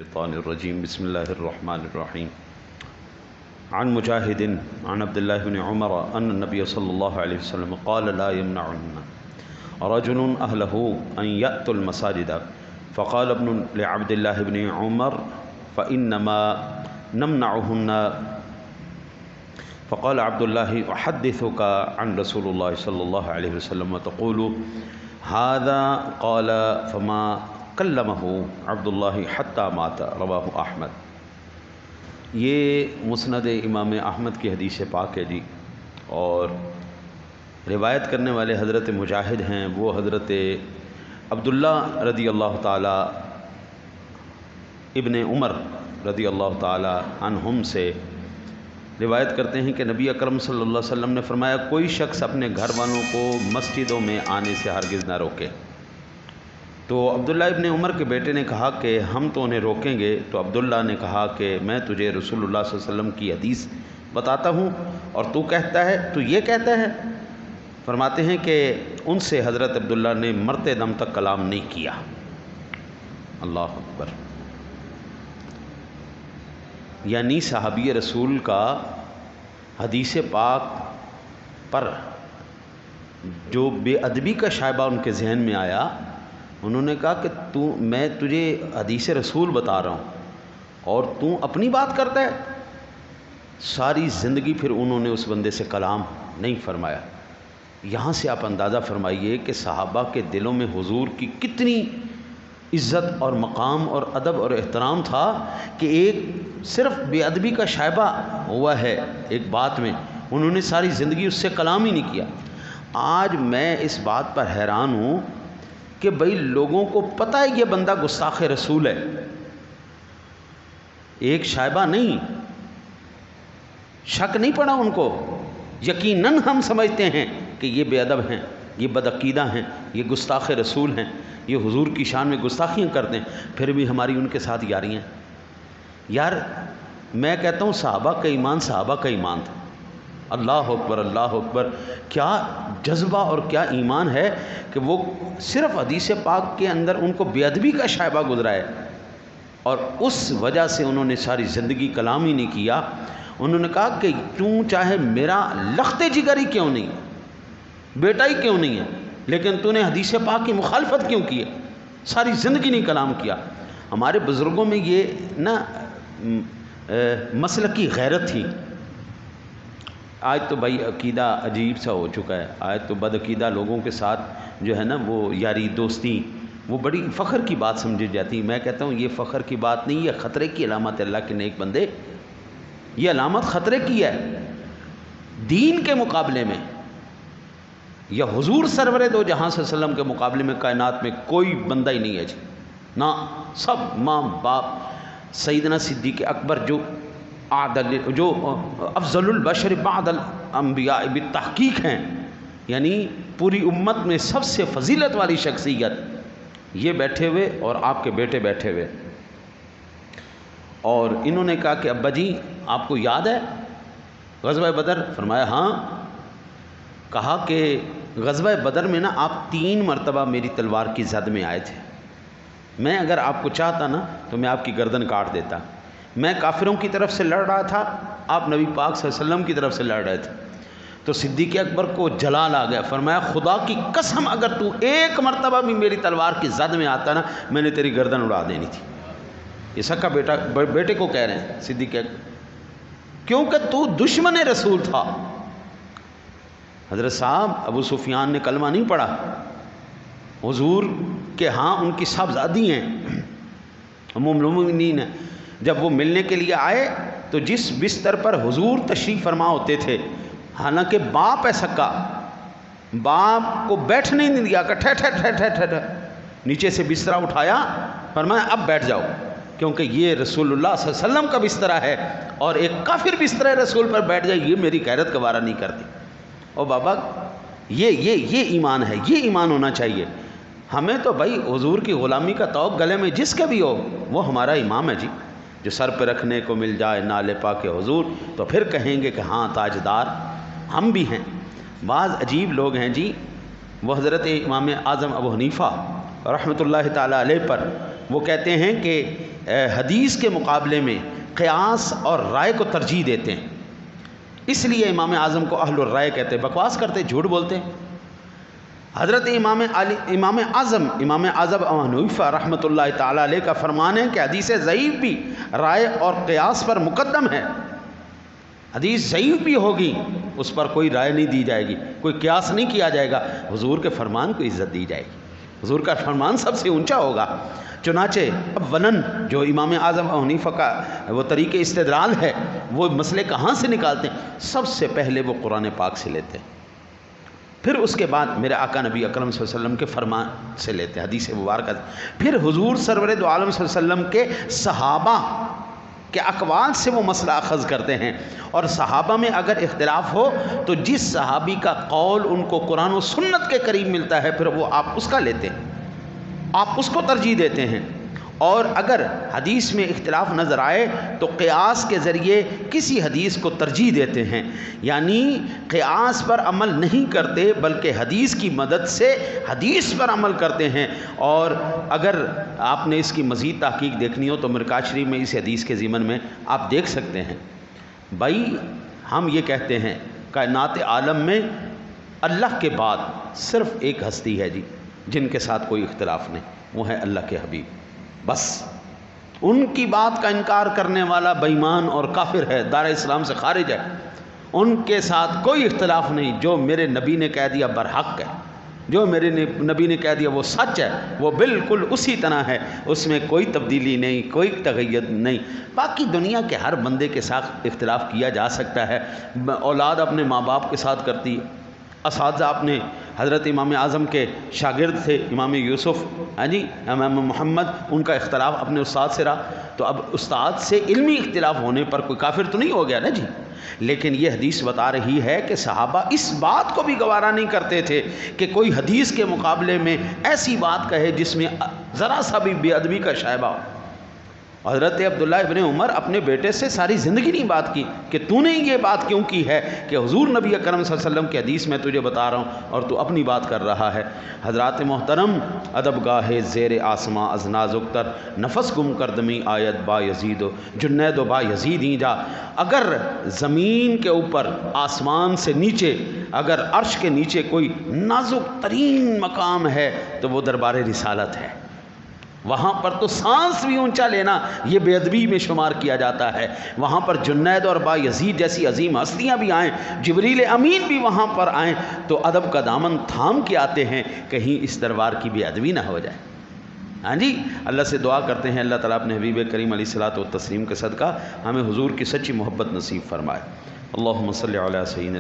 الشيطان الرجيم بسم الله الرحمن الرحيم عن مجاهد عن عبد الله بن عمر أن النبي صلى الله عليه وسلم قال لا يمنعن رجل أهله أن يأتوا المساجد فقال ابن لعبد الله بن عمر فإنما نمنعهن فقال عبد الله أحدثك عن رسول الله صلى الله عليه وسلم وتقول هذا قال فما کلمہ عبد اللہ حتی مات رواہ احمد۔ یہ مسند امام احمد کی حدیث پاک ہے جی، اور روایت کرنے والے حضرت مجاہد ہیں، وہ حضرت عبداللہ رضی اللہ تعالی ابن عمر رضی اللہ تعالی عنہم سے روایت کرتے ہیں کہ نبی اکرم صلی اللہ علیہ وسلم نے فرمایا کوئی شخص اپنے گھر والوں کو مسجدوں میں آنے سے ہرگز نہ روکے۔ تو عبداللہ ابن عمر کے بیٹے نے کہا کہ ہم تو انہیں روکیں گے، تو عبداللہ نے کہا کہ میں تجھے رسول اللہ صلی اللہ علیہ وسلم کی حدیث بتاتا ہوں اور تو یہ کہتا ہے۔ فرماتے ہیں کہ ان سے حضرت عبداللہ نے مرتے دم تک کلام نہیں کیا۔ اللہ اکبر۔ یعنی صحابی رسول کا حدیث پاک پر جو بے ادبی کا شائبہ ان کے ذہن میں آیا، انہوں نے کہا کہ میں تجھے حدیث رسول بتا رہا ہوں اور تو اپنی بات کرتا ہے۔ ساری زندگی پھر انہوں نے اس بندے سے کلام نہیں فرمایا۔ یہاں سے آپ اندازہ فرمائیے کہ صحابہ کے دلوں میں حضور کی کتنی عزت اور مقام اور ادب اور احترام تھا کہ ایک صرف بے ادبی کا شائبہ ہوا ہے ایک بات میں، انہوں نے ساری زندگی اس سے کلام ہی نہیں کیا۔ آج میں اس بات پر حیران ہوں کہ بھئی لوگوں کو پتہ ہے یہ بندہ گستاخ رسول ہے، ایک شائبہ نہیں، شک نہیں پڑا ان کو، یقیناً ہم سمجھتے ہیں کہ یہ بے ادب ہیں، یہ بدعقیدہ ہیں، یہ گستاخ رسول ہیں، یہ حضور کی شان میں گستاخیاں کرتے ہیں، پھر بھی ہماری ان کے ساتھ یاریاں۔ یار میں کہتا ہوں صحابہ کا ایمان تھا۔ اللہ اکبر اللہ اکبر، کیا جذبہ اور کیا ایمان ہے کہ وہ صرف حدیث پاک کے اندر ان کو بے ادبی کا شائبہ گزرا ہے اور اس وجہ سے انہوں نے ساری زندگی کلام ہی نہیں کیا۔ انہوں نے کہا کہ تو چاہے میرا لخت جگر ہی کیوں نہیں، بیٹا ہی کیوں نہیں ہے، لیکن تو نے حدیث پاک کی مخالفت کیوں کی ہے، ساری زندگی نہیں کلام کیا۔ ہمارے بزرگوں میں یہ مسلکی غیرت تھی۔ آج تو بھائی عقیدہ عجیب سا ہو چکا ہے، آج تو بدعقیدہ لوگوں کے ساتھ جو ہے نا وہ یاری دوستی وہ بڑی فخر کی بات سمجھی جاتی۔ میں کہتا ہوں یہ فخر کی بات نہیں، یہ خطرے کی علامت ہے۔ اللہ کے نیک بندے، یہ علامت خطرے کی ہے۔ دین کے مقابلے میں یا حضور سرور دو جہاں صلی اللہ علیہ وسلم کے مقابلے میں کائنات میں کوئی بندہ ہی نہیں ہے جی، نہ سب ماں باپ سیدنا صدیق اکبر جو افضل البشر بعد الانبیاء بالتحقیق ہیں، یعنی پوری امت میں سب سے فضیلت والی شخصیت، یہ بیٹھے ہوئے اور آپ کے بیٹے بیٹھے ہوئے، اور انہوں نے کہا کہ ابا جی آپ کو یاد ہے غزوہ بدر؟ فرمایا ہاں۔ کہا کہ غزوہ بدر میں نا آپ 3 مرتبہ میری تلوار کی زد میں آئے تھے، میں اگر آپ کو چاہتا نا تو میں آپ کی گردن کاٹ دیتا۔ میں کافروں کی طرف سے لڑ رہا تھا، آپ نبی پاک صلی اللہ علیہ وسلم کی طرف سے لڑ رہے تھے۔ تو صدیق اکبر کو جلال آ گیا، فرمایا خدا کی قسم اگر تو 1 مرتبہ بھی میری تلوار کی زد میں آتا نا میں نے تیری گردن اڑا دینی تھی۔ یہ سکا بیٹے کو کہہ رہے ہیں صدیق اکبر، کیونکہ تو دشمن رسول تھا۔ حضرت صاحب ابو سفیان نے کلمہ نہیں پڑھا، حضور کے ہاں ان کی صاحبزادی ہیں، ام المؤمنین ہیں۔ جب وہ ملنے کے لیے آئے تو جس بستر پر حضور تشریف فرما ہوتے تھے، حالانکہ باپ ہے سکا، باپ کو بیٹھنے نہیں دیا کہ ٹھہر نیچے سے بسترا اٹھایا، فرمایا اب بیٹھ جاؤ، کیونکہ یہ رسول اللہ صلی اللہ علیہ وسلم کا بسترا ہے اور ایک کافر بستر رسول پر بیٹھ جائے، یہ میری غیرت گوارا نہیں کرتی۔ اور بابا یہ ایمان ہے، یہ ایمان ہونا چاہیے ہمیں تو بھائی حضور کی غلامی کا توق گلے میں جس کے بھی ہو وہ ہمارا امام ہے جی، جو سر پہ رکھنے کو مل جائے نالے پاک حضور تو پھر کہیں گے کہ ہاں تاجدار ہم بھی ہیں۔ بعض عجیب لوگ ہیں جی، وہ حضرت امام اعظم ابو حنیفہ رحمۃ اللہ تعالیٰ علیہ پر وہ کہتے ہیں کہ حدیث کے مقابلے میں قیاس اور رائے کو ترجیح دیتے ہیں. اس لیے امام اعظم کو اہل الرائے کہتے ہیں، بکواس کرتے، جھوٹ بولتے ہیں. حضرت امام اعظم ابو حنیفہ رحمۃ اللہ تعالیٰ علیہ کا فرمان ہے کہ حدیث ضعیف بھی رائے اور قیاس پر مقدم ہے. حدیث ضعیف بھی ہوگی، اس پر کوئی رائے نہیں دی جائے گی، کوئی قیاس نہیں کیا جائے گا، حضور کے فرمان کو عزت دی جائے گی، حضور کا فرمان سب سے اونچا ہوگا. چنانچہ اولاً جو امام اعظم ابو حنیفہ کا وہ طریق استدلال ہے، وہ مسئلے کہاں سے نکالتے ہیں؟ سب سے پہلے وہ قرآن پاک سے لیتے ہیں، پھر اس کے بعد میرے آقا نبی اکرم صلی اللہ علیہ وسلم کے فرمان سے لیتے ہیں، حدیث مبارکہ، پھر حضور سرور دو عالم صلی اللہ علیہ وسلم کے صحابہ کے اقوال سے وہ مسئلہ اخذ کرتے ہیں. اور صحابہ میں اگر اختلاف ہو تو جس صحابی کا قول ان کو قرآن و سنت کے قریب ملتا ہے، پھر وہ آپ اس کا لیتے ہیں، آپ اس کو ترجیح دیتے ہیں. اور اگر حدیث میں اختلاف نظر آئے تو قیاس کے ذریعے کسی حدیث کو ترجیح دیتے ہیں، یعنی قیاس پر عمل نہیں کرتے بلکہ حدیث کی مدد سے حدیث پر عمل کرتے ہیں. اور اگر آپ نے اس کی مزید تحقیق دیکھنی ہو تو مرکات شریف میں اس حدیث کے ضمن میں آپ دیکھ سکتے ہیں. بھائی ہم یہ کہتے ہیں کائنات عالم میں اللہ کے بعد صرف ایک ہستی ہے جی جن کے ساتھ کوئی اختلاف نہیں، وہ ہے اللہ کے حبیب. بس ان کی بات کا انکار کرنے والا بے ایمان اور کافر ہے، دار اسلام سے خارج ہے. ان کے ساتھ کوئی اختلاف نہیں، جو میرے نبی نے کہہ دیا برحق ہے، جو میرے نبی نے کہہ دیا وہ سچ ہے، وہ بالکل اسی طرح ہے، اس میں کوئی تبدیلی نہیں، کوئی تغیر نہیں. باقی دنیا کے ہر بندے کے ساتھ اختلاف کیا جا سکتا ہے، اولاد اپنے ماں باپ کے ساتھ کرتی ہے، اساتذہ اپنے حضرت امام اعظم کے شاگرد تھے امام یوسف، جی امام محمد، ان کا اختلاف اپنے استاد سے رہا، تو اب استاد سے علمی اختلاف ہونے پر کوئی کافر تو نہیں ہو گیا نا جی. لیکن یہ حدیث بتا رہی ہے کہ صحابہ اس بات کو بھی گوارا نہیں کرتے تھے کہ کوئی حدیث کے مقابلے میں ایسی بات کہے جس میں ذرا سا بھی بے ادبی کا شائبہ ہو. حضرت عبداللہ ابن عمر اپنے بیٹے سے ساری زندگی نہیں بات کی کہ تو نے یہ بات کیوں کی ہے کہ حضور نبی اکرم صلی اللہ علیہ وسلم کی حدیث میں تجھے بتا رہا ہوں اور تو اپنی بات کر رہا ہے. حضرات محترم، ادب گاہ زیر آسماں از نازک تر نفس گم کردمی آیت با یزید و جنید و با یزید ہی جا. اگر زمین کے اوپر آسمان سے نیچے، اگر عرش کے نیچے کوئی نازک ترین مقام ہے تو وہ دربار رسالت ہے. وہاں پر تو سانس بھی اونچا لینا یہ بے ادبی میں شمار کیا جاتا ہے. وہاں پر جنید اور با یزید جیسی عظیم ہستیاں بھی آئیں، جبریل امین بھی وہاں پر آئیں تو ادب کا دامن تھام کے آتے ہیں، کہیں اس دربار کی بے ادبی نہ ہو جائے. ہاں جی، اللہ سے دعا کرتے ہیں اللہ تعالیٰ اپنے حبیب کریم علیہ الصلوۃ والتسلیم کے صدقہ ہمیں حضور کی سچی محبت نصیب فرمائے. اللہم صلی علی سیدنا